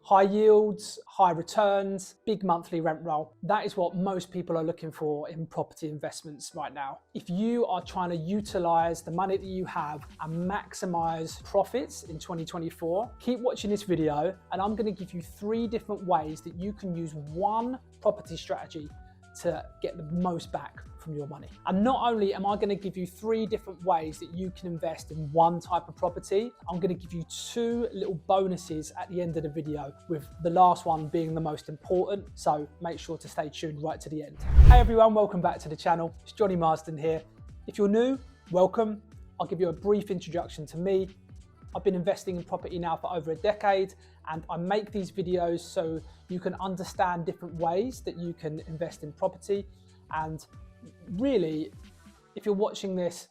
High yields, high returns, big monthly rent roll. That is what most people are looking for in property investments right now. If you are trying to utilize the money that you have and maximize profits in 2024, keep watching this video and I'm going to give you 3 different ways that you can use one property strategy to get the most back from your money. And not only am I going to give you 3 different ways that you can invest in one type of property, I'm going to give you 2 little bonuses at the end of the video, with the last one being the most important. So make sure to stay tuned right to the end. Hey everyone, welcome back to the channel. It's Johnny Marsden here. If you're new, welcome. I'll give you a brief introduction to me. I've been investing in property now for over a decade, and I make these videos so you can understand different ways that you can invest in property. And really, if you're watching this,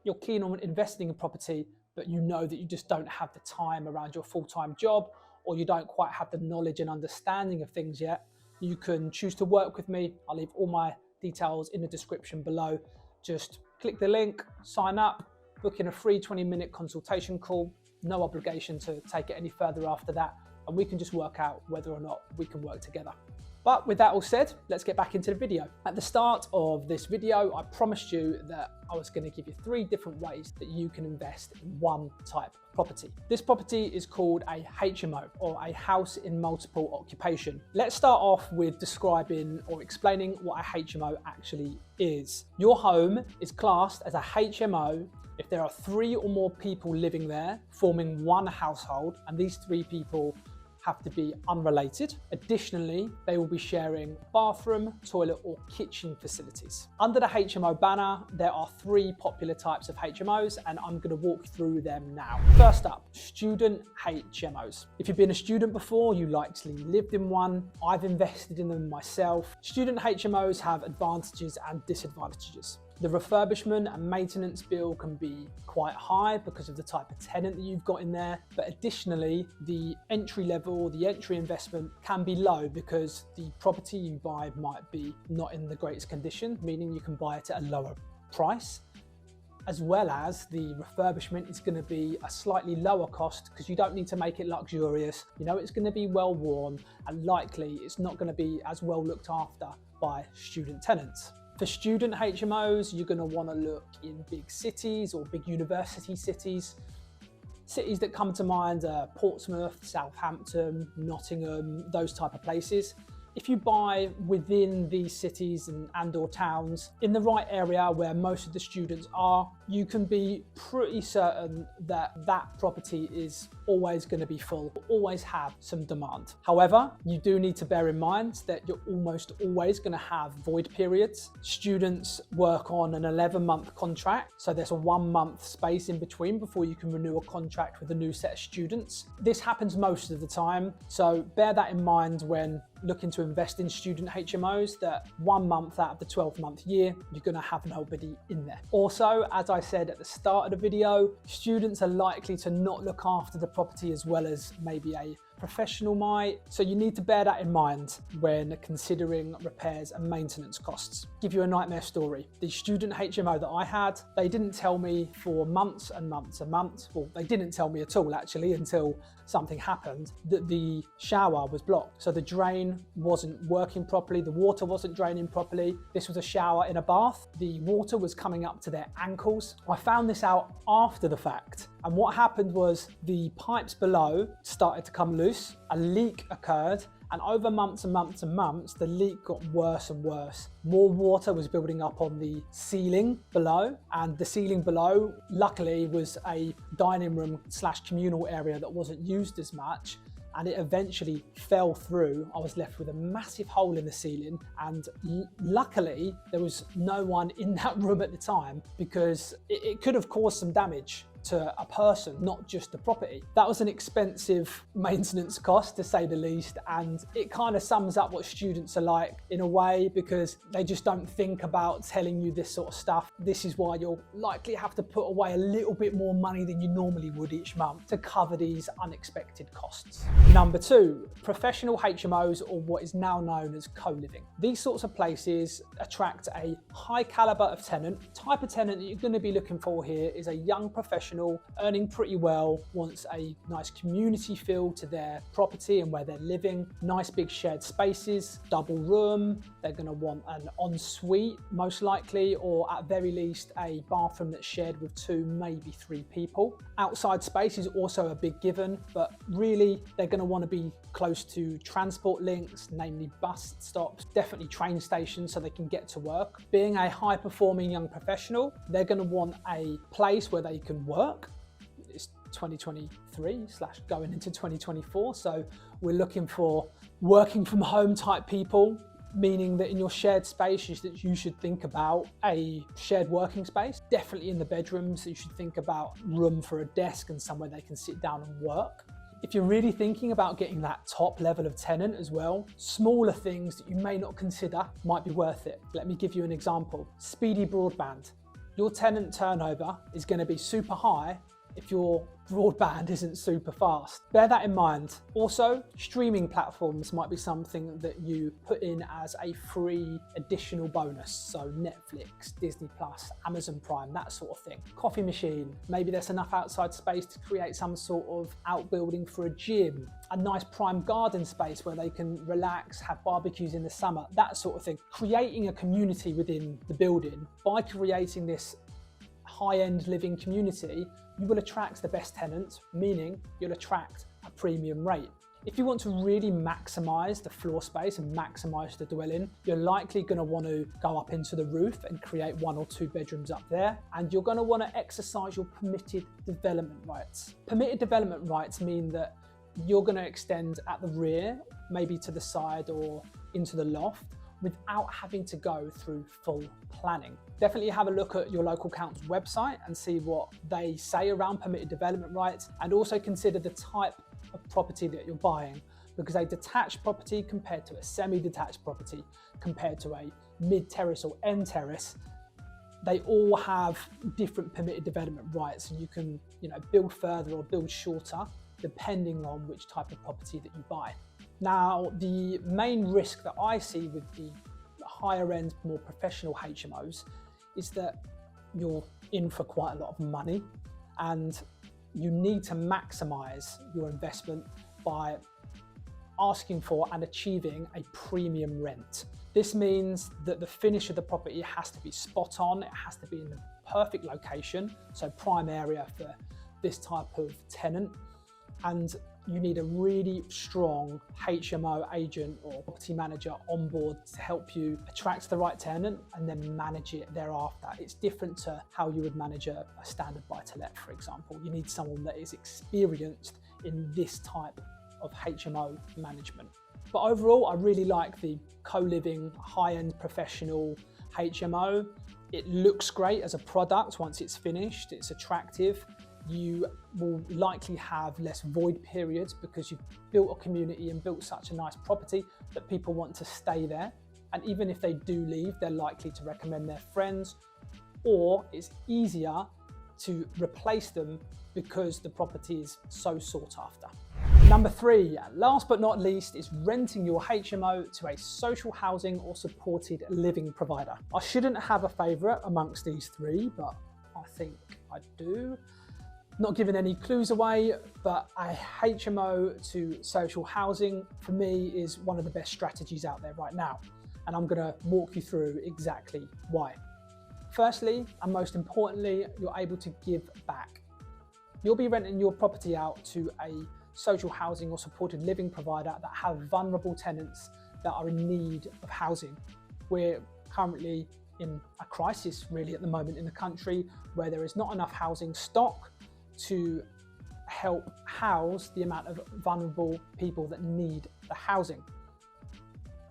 you're keen on investing in property, but you know that you just don't have the time around your full-time job, or you don't quite have the knowledge and understanding of things yet, you can choose to work with me. I'll leave all my details in the description below. Just click the link, sign up, book in a free 20-minute consultation call, no obligation to take it any further after that, and we can just work out whether or not we can work together. But with that all said, let's get back into the video. At the start of this video, I promised you that I was going to give you 3 different ways that you can invest in one type of property. This property is called a HMO, or a house in multiple occupation. Let's start off with describing or explaining what a HMO actually is. Your home is classed as a HMO if there are 3 or more people living there, forming one household, and these 3 people have to be unrelated. Additionally, they will be sharing bathroom, toilet, or kitchen facilities. Under the HMO banner, there are 3 popular types of HMOs, and I'm going to walk through them now. First up, student HMOs. If you've been a student before, you likely lived in one. I've invested in them myself. Student HMOs have advantages and disadvantages. The refurbishment and maintenance bill can be quite high because of the type of tenant that you've got in there. But additionally, the entry level, the entry investment can be low because the property you buy might be not in the greatest condition, meaning you can buy it at a lower price, as well as the refurbishment is going to be a slightly lower cost because you don't need to make it luxurious. You know, it's going to be well worn, and likely it's not going to be as well looked after by student tenants. For student HMOs, you're going to want to look in big cities or big university cities. Cities that come to mind are Portsmouth, Southampton, Nottingham, those type of places. If you buy within these cities and or towns in the right area where most of the students are, you can be pretty certain that that property is always going to be full, always have some demand. However, you do need to bear in mind that you're almost always going to have void periods. Students work on an 11-month contract, so there's a 1-month space in between before you can renew a contract with a new set of students. This happens most of the time, so bear that in mind when looking to invest in student HMOs, that 1 month out of the 12-month year, you're going to have nobody in there. Also, as I said at the start of the video, students are likely to not look after the property as well as maybe a professional might, so you need to bear that in mind when considering repairs and maintenance costs. Give you a nightmare story. The student HMO that I had, they didn't tell me for months and months and months, well, they didn't tell me at all actually until something happened, that the shower was blocked. So the drain wasn't working properly, the water wasn't draining properly. This was a shower in a bath. The water was coming up to their ankles. I found this out after the fact, and what happened was the pipes below started to come loose, a leak occurred, and over months and months and months, the leak got worse and worse. More water was building up on the ceiling below, and the ceiling below, luckily, was a dining room / communal area that wasn't used as much, and it eventually fell through. I was left with a massive hole in the ceiling, and luckily, there was no one in that room at the time because it could have caused some damage to a person, not just the property. That was an expensive maintenance cost, to say the least, and it kind of sums up what students are like in a way, because they just don't think about telling you this sort of stuff. This is why you'll likely have to put away a little bit more money than you normally would each month to cover these unexpected costs. Number 2, professional HMOs, or what is now known as co-living. These sorts of places attract a high caliber of tenant. The type of tenant that you're going to be looking for here is a young professional professional, earning pretty well, wants a nice community feel to their property and where they're living, nice big shared spaces, double room, they're going to want an ensuite most likely, or at very least a bathroom that's shared with 2, maybe 3 people. Outside space is also a big given, but really they're going to want to be close to transport links, namely bus stops, definitely train stations so they can get to work. Being a high performing young professional, they're going to want a place where they can work. It's 2023 / going into 2024, so we're looking for working from home type people, meaning that in your shared space you should think about a shared working space. Definitely in the bedrooms you should think about room for a desk and somewhere they can sit down and work. If you're really thinking about getting that top level of tenant as well, smaller things that you may not consider might be worth it. Let me give you an example. Speedy broadband. Your tenant turnover is going to be super high if your broadband isn't super fast. Bear that in mind. Also, streaming platforms might be something that you put in as a free additional bonus. So Netflix, Disney Plus, Amazon Prime, that sort of thing. Coffee machine, maybe there's enough outside space to create some sort of outbuilding for a gym, a nice prime garden space where they can relax, have barbecues in the summer, that sort of thing. Creating a community within the building. By creating this high-end living community, you will attract the best tenants, meaning you'll attract a premium rate. If you want to really maximize the floor space and maximize the dwelling, you're likely going to want to go up into the roof and create 1 or 2 bedrooms up there, and you're going to want to exercise your permitted development rights. Permitted development rights mean that you're going to extend at the rear, maybe to the side or into the loft, without having to go through full planning. Definitely have a look at your local council's website and see what they say around permitted development rights, and also consider the type of property that you're buying, because a detached property compared to a semi-detached property compared to a mid-terrace or end terrace, they all have different permitted development rights, and you can build further or build shorter depending on which type of property that you buy. Now, the main risk that I see with the higher end, more professional HMOs is that you're in for quite a lot of money, and you need to maximize your investment by asking for and achieving a premium rent. This means that the finish of the property has to be spot on, it has to be in the perfect location, so prime area for this type of tenant, and you need a really strong HMO agent or property manager on board to help you attract the right tenant and then manage it thereafter. It's different to how you would manage a standard buy-to-let, for example. You need someone that is experienced in this type of HMO management. But overall, I really like the co-living, high-end professional HMO. It looks great as a product once it's finished, it's attractive. You will likely have less void periods because you've built a community and built such a nice property that people want to stay there. And even if they do leave, they're likely to recommend their friends, or it's easier to replace them because the property is so sought after. Number 3, last but not least, is renting your HMO to a social housing or supported living provider. I shouldn't have a favourite amongst these 3, but I think I do. Not giving any clues away, but a HMO to social housing for me is one of the best strategies out there right now. And I'm going to walk you through exactly why. Firstly, and most importantly, you're able to give back. You'll be renting your property out to a social housing or supported living provider that have vulnerable tenants that are in need of housing. We're currently in a crisis really at the moment in the country where there is not enough housing stock to help house the amount of vulnerable people that need the housing.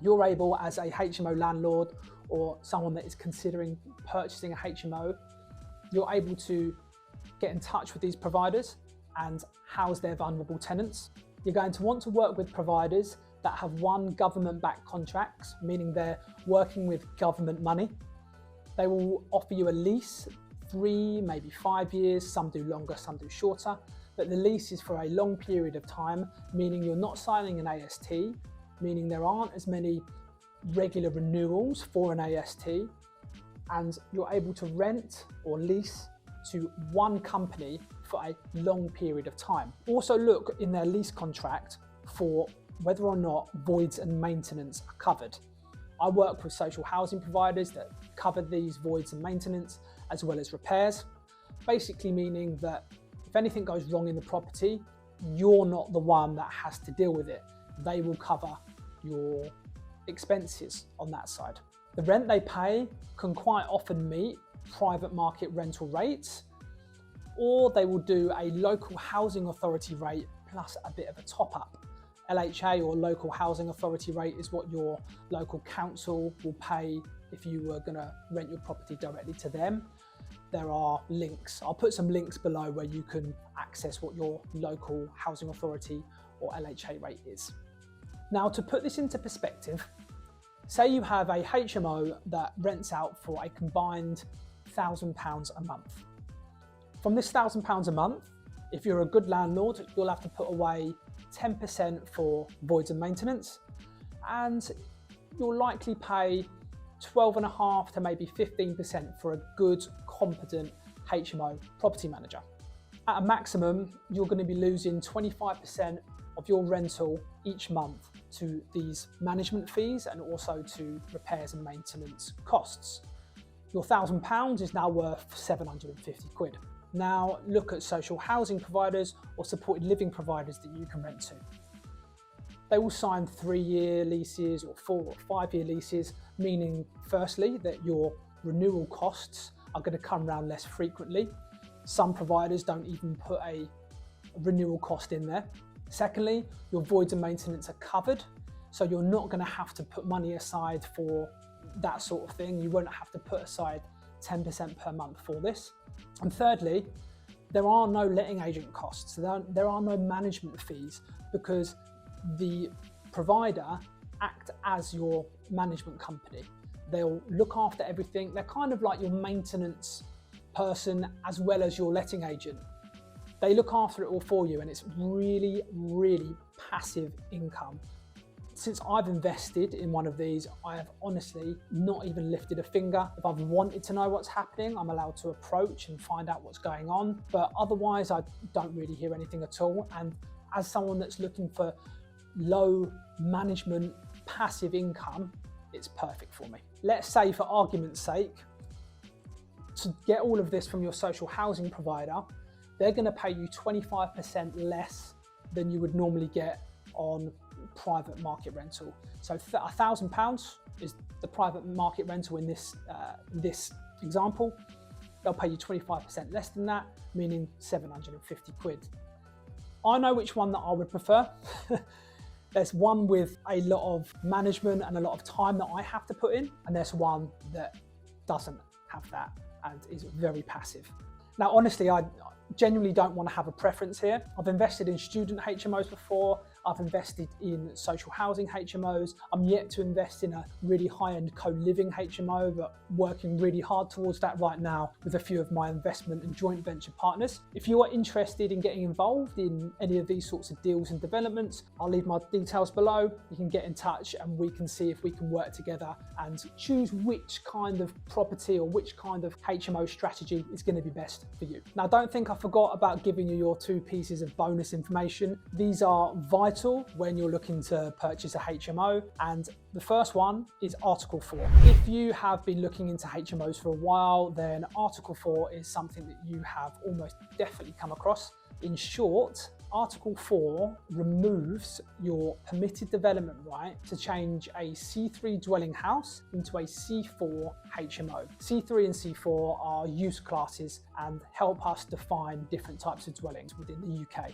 You're able, as a HMO landlord or someone that is considering purchasing a HMO, you're able to get in touch with these providers and house their vulnerable tenants. You're going to want to work with providers that have won government-backed contracts, meaning they're working with government money. They will offer you a lease, 3, maybe 5 years, some do longer, some do shorter, but the lease is for a long period of time, meaning you're not signing an AST, meaning there aren't as many regular renewals for an AST, and you're able to rent or lease to one company for a long period of time. Also look in their lease contract for whether or not voids and maintenance are covered. I work with social housing providers that cover these voids and maintenance as well as repairs, basically meaning that if anything goes wrong in the property, you're not the one that has to deal with it. They will cover your expenses on that side. The rent they pay can quite often meet private market rental rates, or they will do a local housing authority rate plus a bit of a top up. LHA or local housing authority rate is what your local council will pay if you were going to rent your property directly to them. There are links. I'll put some links below where you can access what your local housing authority or LHA rate is. Now, to put this into perspective, say you have a HMO that rents out for a combined £1,000 a month. From this £1,000 a month, if you're a good landlord, you'll have to put away 10% for voids and maintenance, and you'll likely pay 12.5% to maybe 15% for a good, competent HMO property manager. At a maximum, you're going to be losing 25% of your rental each month to these management fees and also to repairs and maintenance costs. Your £1,000 is now worth 750 quid. Now look at social housing providers or supported living providers that you can rent to. They will sign 3-year leases or 4 or 5-year leases, meaning firstly that your renewal costs are going to come around less frequently. Some providers don't even put a renewal cost in there. Secondly, your voids and maintenance are covered, so you're not going to have to put money aside for that sort of thing. You won't have to put aside 10% per month for this. And thirdly, there are no letting agent costs. There are no management fees because the provider act as your management company. They'll look after everything. They're kind of like your maintenance person as well as your letting agent. They look after it all for you, and it's really, really passive income. Since I've invested in one of these, I have honestly not even lifted a finger. If I've wanted to know what's happening, I'm allowed to approach and find out what's going on. But otherwise, I don't really hear anything at all. And as someone that's looking for low management, passive income, it's perfect for me. Let's say, for argument's sake, to get all of this from your social housing provider, they're going to pay you 25% less than you would normally get on private market rental. So £1,000 is the private market rental in this example. They'll pay you 25% less than that, meaning 750 quid. I know which one that I would prefer. There's one with a lot of management and a lot of time that I have to put in, and there's one that doesn't have that and is very passive. Now, honestly, I genuinely don't want to have a preference here. I've invested in student HMOs before. I've invested in social housing HMOs. I'm yet to invest in a really high-end co-living HMO, but working really hard towards that right now with a few of my investment and joint venture partners. If you are interested in getting involved in any of these sorts of deals and developments, I'll leave my details below. You can get in touch and we can see if we can work together and choose which kind of property or which kind of HMO strategy is going to be best for you. Now, don't think I forgot about giving you your 2 pieces of bonus information. These are vital when you're looking to purchase a HMO, and the first one is Article 4. If you have been looking into HMOs for a while, then Article 4 is something that you have almost definitely come across. In short, Article 4 removes your permitted development right to change a C3 dwelling house into a C4 HMO. C3 and C4 are use classes and help us define different types of dwellings within the UK.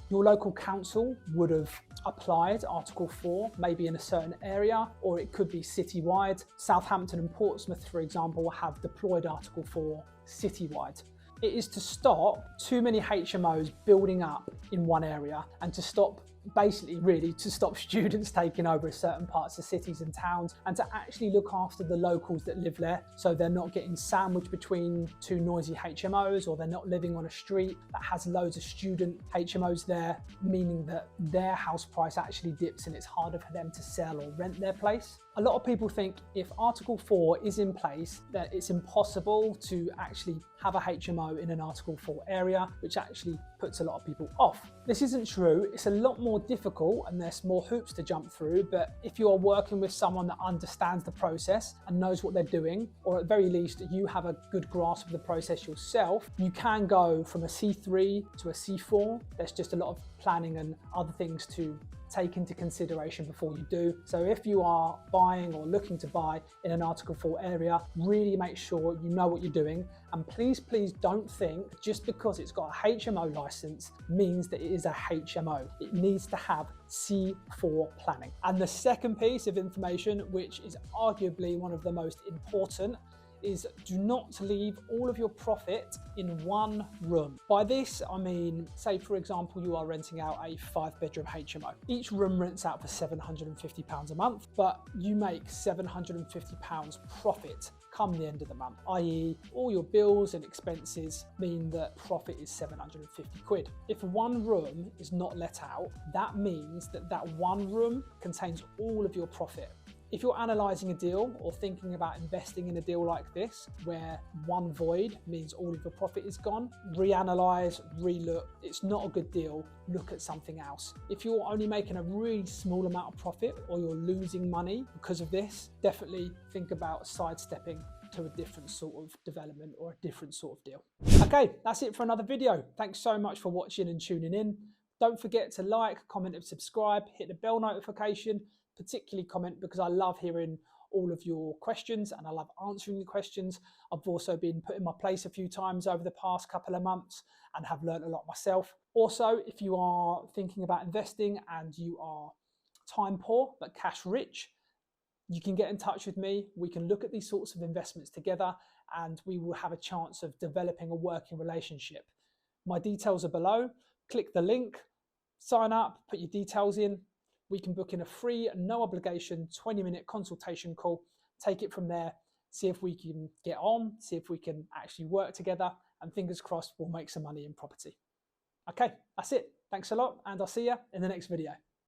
Your local council would have applied Article 4, maybe in a certain area, or it could be citywide. Southampton and Portsmouth, for example, have deployed Article 4 citywide. It is to stop too many HMOs building up in one area and to stop basically really to stop students taking over certain parts of cities and towns, and to actually look after the locals that live there, so they're not getting sandwiched between two noisy HMOs, or they're not living on a street that has loads of student HMOs there, meaning that their house price actually dips and it's harder for them to sell or rent their place. A lot of people think if Article 4 is in place, that it's impossible to actually have a HMO in an Article 4 area, which actually puts a lot of people off. This isn't true. It's a lot more difficult and there's more hoops to jump through, but if you are working with someone that understands the process and knows what they're doing, or at the very least you have a good grasp of the process yourself, you can go from a C3 to a C4. There's just a lot of planning and other things to take into consideration before you do. So if you are buying or looking to buy in an Article 4 area, really make sure you know what you're doing. And please don't think just because it's got a HMO license means that it is a HMO. It needs to have C4 planning. And the second piece of information, which is arguably one of the most important, is do not leave all of your profit in one room. By this, I mean, say for example, you are renting out a 5-bedroom HMO. Each room rents out for £750 a month, but you make £750 profit come the end of the month, i.e. all your bills and expenses mean that profit is 750 quid. If one room is not let out, that means that that one room contains all of your profit. If you're analysing a deal or thinking about investing in a deal like this, where one void means all of your profit is gone, reanalyse, relook. It's not a good deal. Look at something else. If you're only making a really small amount of profit or you're losing money because of this, definitely think about sidestepping to a different sort of development or a different sort of deal. Okay, that's it for another video. Thanks so much for watching and tuning in. Don't forget to like, comment and subscribe, hit the bell notification, particularly comment because I love hearing all of your questions and I love answering the questions. I've also been put in my place a few times over the past couple of months and have learned a lot myself. Also, if you are thinking about investing and you are time poor but cash rich, you can get in touch with me. We can look at these sorts of investments together and we will have a chance of developing a working relationship. My details are below. Click the link, sign up, put your details in. We can book in a free, no obligation, 20-minute consultation call, take it from there, see if we can get on, see if we can actually work together, and fingers crossed we'll make some money in property. Okay, that's it. Thanks a lot, and I'll see you in the next video.